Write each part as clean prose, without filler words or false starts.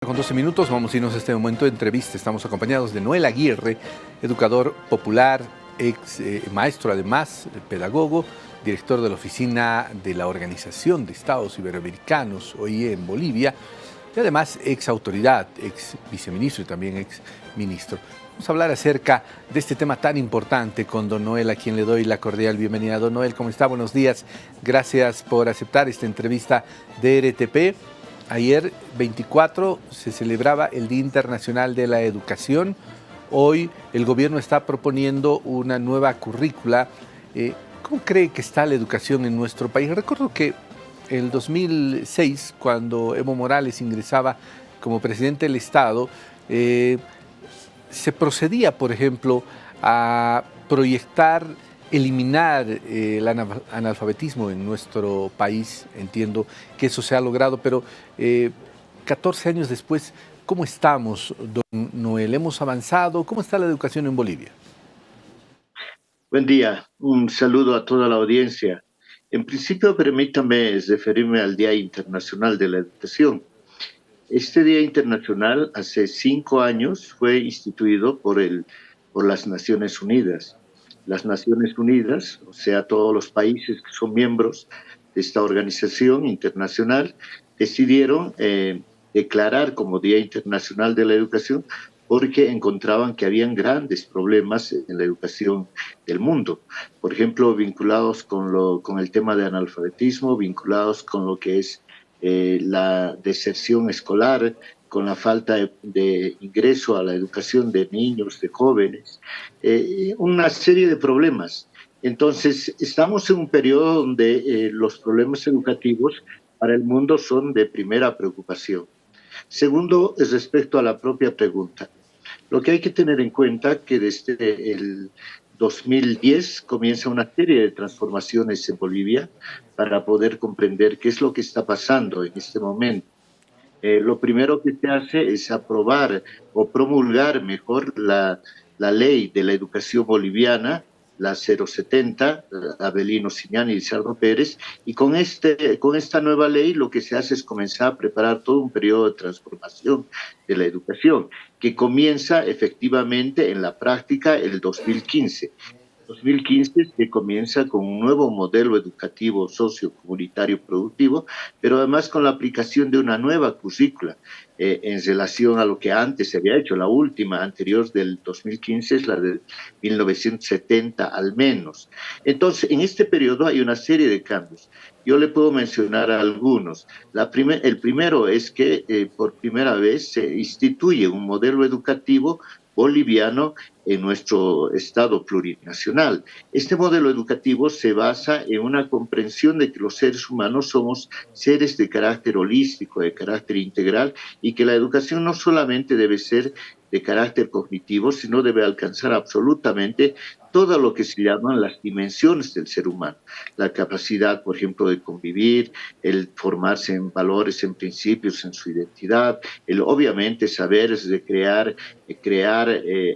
Con 12 minutos vamos a irnos a este momento de entrevista. Estamos acompañados de Noel Aguirre, educador popular, ex maestro además, pedagogo, director de la Oficina de la Organización de Estados Iberoamericanos, OIE en Bolivia, y además ex autoridad, ex viceministro y también ex ministro. Vamos a hablar acerca de este tema tan importante con don Noel, a quien le doy la cordial bienvenida. Don Noel, ¿cómo está? Buenos días. Gracias por aceptar esta entrevista de RTP. Ayer, 24, se celebraba el Día Internacional de la Educación. Hoy el gobierno está proponiendo una nueva currícula. ¿Cómo cree que está la educación en nuestro país? Recuerdo que en el 2006, cuando Evo Morales ingresaba como presidente del Estado, se procedía, por ejemplo, a proyectar eliminar el analfabetismo en nuestro país. Entiendo que eso se ha logrado, pero 14 años después, ¿cómo estamos, don Noel? ¿Hemos avanzado? ¿Cómo está la educación en Bolivia? Buen día, un saludo a toda la audiencia. En principio, permítame referirme al Día Internacional de la Educación. Este Día Internacional, hace 5 años, fue instituido por las Naciones Unidas. Las Naciones Unidas, o sea, todos los países que son miembros de esta organización internacional, decidieron declarar como Día Internacional de la Educación porque encontraban que habían grandes problemas en la educación del mundo. Por ejemplo, vinculados con el tema de analfabetismo, vinculados con lo que es la deserción escolar, con la falta de ingreso a la educación de niños, de jóvenes, una serie de problemas. Entonces, estamos en un periodo donde los problemas educativos para el mundo son de primera preocupación. Segundo, es respecto a la propia pregunta. Lo que hay que tener en cuenta es que desde el 2010 comienza una serie de transformaciones en Bolivia para poder comprender qué es lo que está pasando en este momento. Lo primero que se hace es aprobar o promulgar mejor la ley de la educación boliviana, la 070, Avelino Simiani y Lizardo Pérez, y con esta nueva ley lo que se hace es comenzar a preparar todo un periodo de transformación de la educación, que comienza efectivamente en la práctica el 2015. 2015 se comienza con un nuevo modelo educativo sociocomunitario productivo, pero además con la aplicación de una nueva currícula en relación a lo que antes se había hecho. La última anterior del 2015 es la de 1970 al menos. Entonces, en este periodo hay una serie de cambios. Yo le puedo mencionar algunos. El primero es que por primera vez se instituye un modelo educativo boliviano en nuestro Estado plurinacional. Este modelo educativo se basa en una comprensión de que los seres humanos somos seres de carácter holístico, de carácter integral, y que la educación no solamente debe ser de carácter cognitivo, sino debe alcanzar absolutamente todo lo que se llaman las dimensiones del ser humano. La capacidad, por ejemplo, de convivir, el formarse en valores, en principios, en su identidad, el obviamente saberes de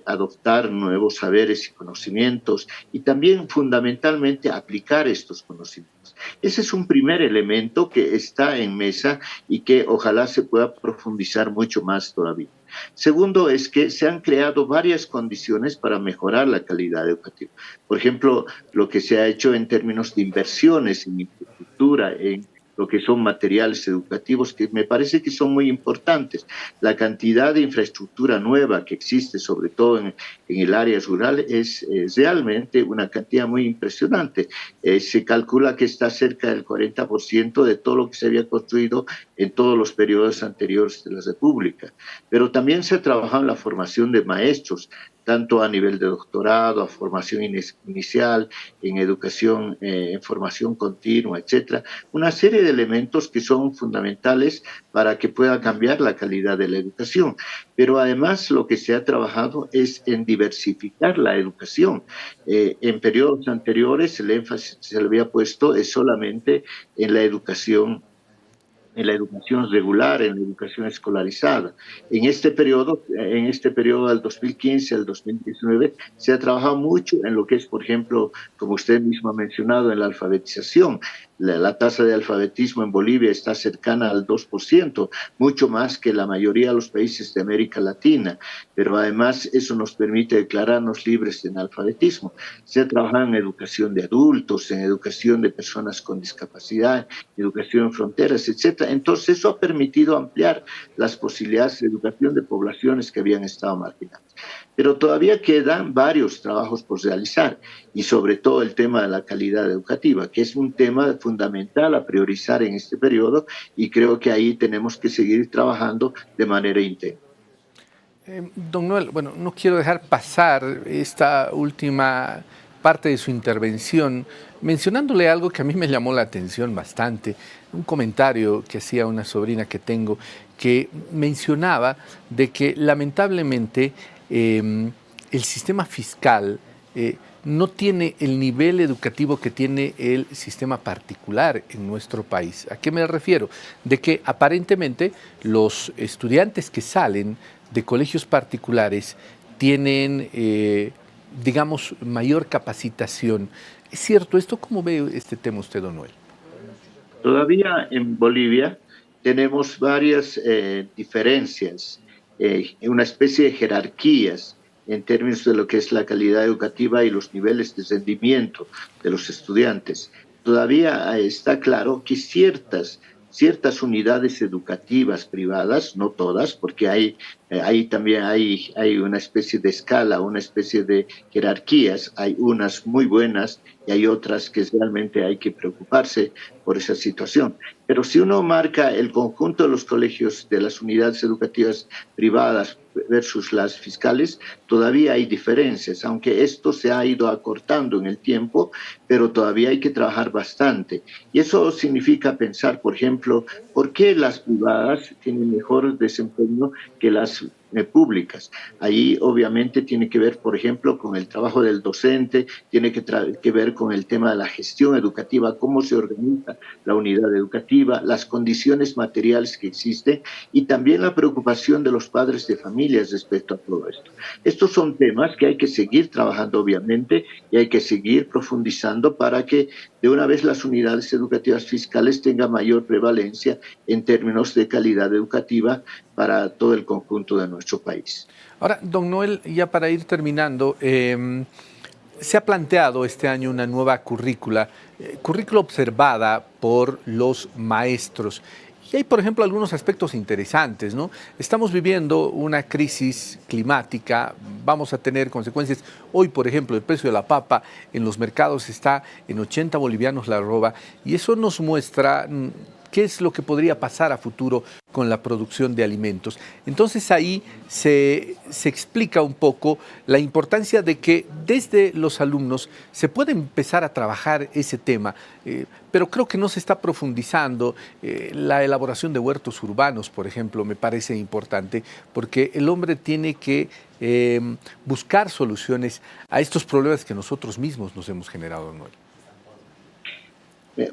adoptar nuevos saberes y conocimientos y también fundamentalmente aplicar estos conocimientos. Ese es un primer elemento que está en mesa y que ojalá se pueda profundizar mucho más todavía. Segundo es que se han creado varias condiciones para mejorar la calidad educativa. Por ejemplo, lo que se ha hecho en términos de inversiones en infraestructura, en lo que son materiales educativos, que me parece que son muy importantes. La cantidad de infraestructura nueva que existe, sobre todo en el área rural, es realmente una cantidad muy impresionante. Se calcula que está cerca del 40% de todo lo que se había construido en todos los periodos anteriores de la República. Pero también se ha trabajado en la formación de maestros, tanto a nivel de doctorado, a formación inicial, en educación, en formación continua, etcétera. Una serie de elementos que son fundamentales para que pueda cambiar la calidad de la educación. Pero además lo que se ha trabajado es en diversificar la educación. En periodos anteriores el énfasis se le había puesto es solamente en la educación regular, en la educación escolarizada. En este periodo del 2015 al 2019, se ha trabajado mucho en lo que es, por ejemplo, como usted mismo ha mencionado, en la alfabetización. La tasa de alfabetismo en Bolivia está cercana al 2%, mucho más que la mayoría de los países de América Latina, pero además eso nos permite declararnos libres de analfabetismo. Se ha trabajado en educación de adultos, en educación de personas con discapacidad, educación en fronteras, etcétera. Entonces eso ha permitido ampliar las posibilidades de educación de poblaciones que habían estado marginadas. Pero todavía quedan varios trabajos por realizar y sobre todo el tema de la calidad educativa, que es un tema fundamental a priorizar en este periodo y creo que ahí tenemos que seguir trabajando de manera íntegra. Don Noel, bueno, no quiero dejar pasar esta última parte de su intervención mencionándole algo que a mí me llamó la atención bastante, un comentario que hacía una sobrina que tengo que mencionaba de que lamentablemente el sistema fiscal no tiene el nivel educativo que tiene el sistema particular en nuestro país. ¿A qué me refiero? De que aparentemente los estudiantes que salen de colegios particulares tienen, digamos, mayor capacitación. ¿Es cierto esto? ¿Cómo ve este tema usted, don Noel? Todavía en Bolivia tenemos varias diferencias, una especie de jerarquías en términos de lo que es la calidad educativa y los niveles de rendimiento de los estudiantes. Todavía está claro que ciertas unidades educativas privadas, no todas, porque ahí también hay una especie de escala, una especie de jerarquías, hay unas muy buenas y hay otras que realmente hay que preocuparse por esa situación. Pero si uno marca el conjunto de los colegios de las unidades educativas privadas versus las fiscales, todavía hay diferencias, aunque esto se ha ido acortando en el tiempo, pero todavía hay que trabajar bastante. Y eso significa pensar, por ejemplo, ¿por qué las privadas tienen mejor desempeño que las públicas? Ahí obviamente tiene que ver, por ejemplo, con el trabajo del docente, tiene que ver con el tema de la gestión educativa, cómo se organiza la unidad educativa, las condiciones materiales que existen y también la preocupación de los padres de familias respecto a todo esto. Estos son temas que hay que seguir trabajando, obviamente, y hay que seguir profundizando para que de una vez las unidades educativas fiscales tengan mayor prevalencia en términos de calidad educativa para todo el conjunto de nuestro país. Ahora, don Noel, ya para ir terminando, se ha planteado este año una nueva currícula observada por los maestros. Y hay, por ejemplo, algunos aspectos interesantes, ¿no? Estamos viviendo una crisis climática, vamos a tener consecuencias. Hoy, por ejemplo, el precio de la papa en los mercados está en 80 bolivianos la arroba y eso nos muestra qué es lo que podría pasar a futuro con la producción de alimentos. Entonces ahí se explica un poco la importancia de que desde los alumnos se puede empezar a trabajar ese tema, pero creo que no se está profundizando. La elaboración de huertos urbanos, por ejemplo, me parece importante porque el hombre tiene que buscar soluciones a estos problemas que nosotros mismos nos hemos generado, Noel.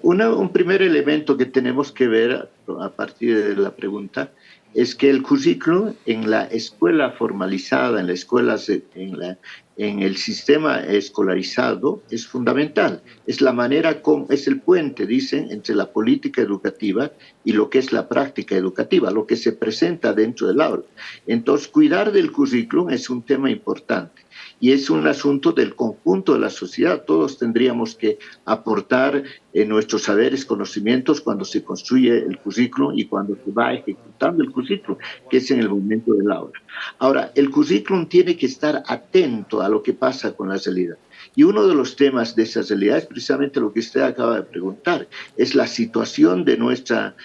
Un primer elemento que tenemos que ver a partir de la pregunta es que el currículum en la escuela formalizada, en las escuelas, en el sistema escolarizado es fundamental. Es la manera como, es el puente, dicen, entre la política educativa y lo que es la práctica educativa, lo que se presenta dentro del aula. Entonces, cuidar del currículum es un tema importante. Y es un asunto del conjunto de la sociedad. Todos tendríamos que aportar nuestros saberes, conocimientos cuando se construye el currículum y cuando se va ejecutando el currículum, que es en el momento del aula. Ahora, el currículum tiene que estar atento a lo que pasa con la realidad. Y uno de los temas de esa realidad es precisamente lo que usted acaba de preguntar, es la situación de nuestra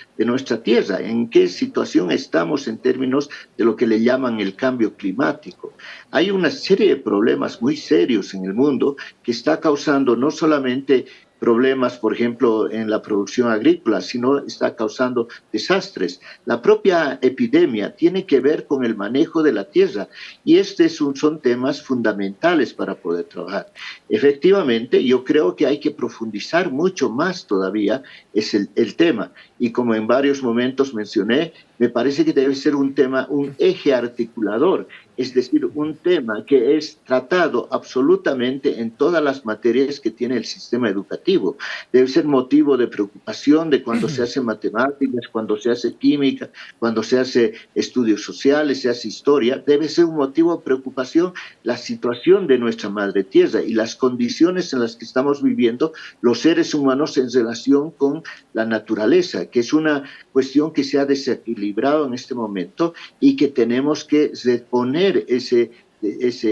tierra, en qué situación estamos en términos de lo que le llaman el cambio climático. Hay una serie de problemas muy serios en el mundo que está causando no solamente problemas, por ejemplo, en la producción agrícola, sino está causando desastres. La propia epidemia tiene que ver con el manejo de la tierra y son temas fundamentales para poder trabajar. Efectivamente, yo creo que hay que profundizar mucho más todavía el tema y como en varios momentos mencioné, me parece que debe ser un tema, un eje articulador, es decir, un tema que es tratado absolutamente en todas las materias que tiene el sistema educativo. Debe ser motivo de preocupación de cuando se hace matemáticas, cuando se hace química, cuando se hace estudios sociales, se hace historia. Debe ser un motivo de preocupación la situación de nuestra madre tierra y las condiciones en las que estamos viviendo los seres humanos en relación con la naturaleza, que es una cuestión que se ha desequilibrado en este momento y que tenemos que reponer ese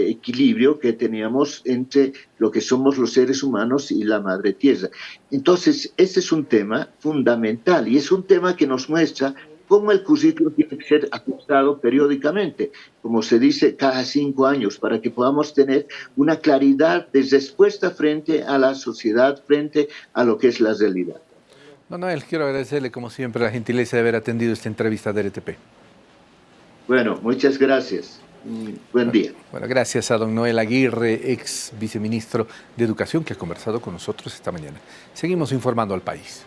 equilibrio que teníamos entre lo que somos los seres humanos y la madre tierra. Entonces, ese es un tema fundamental y es un tema que nos muestra cómo el currículo tiene que ser ajustado periódicamente, como se dice, cada 5 años, para que podamos tener una claridad de respuesta frente a la sociedad, frente a lo que es la realidad. Don Noel, quiero agradecerle como siempre la gentileza de haber atendido esta entrevista de RTP. Bueno, muchas gracias. Buen día. Bueno, gracias a don Noel Aguirre, ex viceministro de Educación, que ha conversado con nosotros esta mañana. Seguimos informando al país.